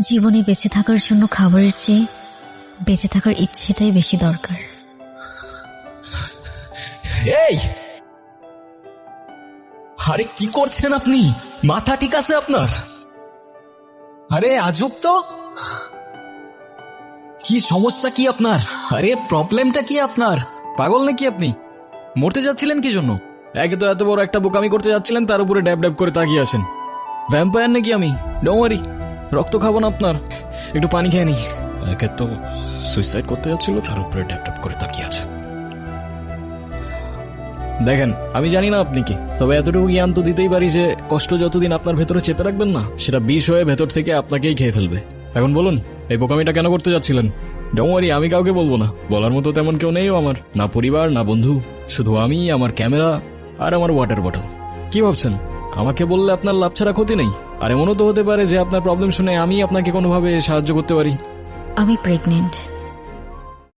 জীবনে বেঁচে থাকার জন্য খাবারের চেয়ে বেঁচে থাকার ইচ্ছেটাই বেশি দরকার। এই, আরে কি করছেন আপনি? মাথা ঠিক আছে আপনার? আরে আজব তো, কি সমস্যা কি আপনার? আরে প্রবলেমটা কি আপনার? পাগল নাকি আপনি? মরতে যাচ্ছিলেন কি জন্য? একে তো এত বড় একটা বোকামি করতে যাচ্ছিলেন, তার উপরে ড্যাব ড্যাব করে তাকিয়ে আছেন। ভ্যাম্পায়ার নাকি আমি? ডোন্ট ওয়ারি, রক্ত খাবো না আপনার, একটু পানি খেয়ে নি। একে তো সুইসাইড করতে যাচ্ছিল, তার উপরে ড্যাব ড্যাব করে তাকিয়ে আছে। দেখেন, আমি জানি না আপনি কি, তবে এতটুকু জ্ঞান তো দিতেই পারি যে কষ্ট যতদিন আপনার ভেতরে চেপে রাখবেন না, সেটা বিষ হয়ে ভেতর থেকে আপনাকেই খেয়ে ফেলবে। এখন বলুন, এই বোকামিটা কেন করতে যাচ্ছিলেন? ডোন্ট ওয়ারি, আমি কাউকে বলবো না, বলার মতো তেমন কেউ নেই আমার, না পরিবার না বন্ধু, শুধু আমি, আমার ক্যামেরা আর আমার ওয়াটার বটল। কি ভাবছেন আমাকে বললে আপনার লাভ ছাড়া ক্ষতি নেই? আর এমনও তো হতে পারে যে আপনার প্রবলেম শুনে আমি আপনাকে কোনোভাবে সাহায্য করতে পারি। আমি প্রেগনেন্ট।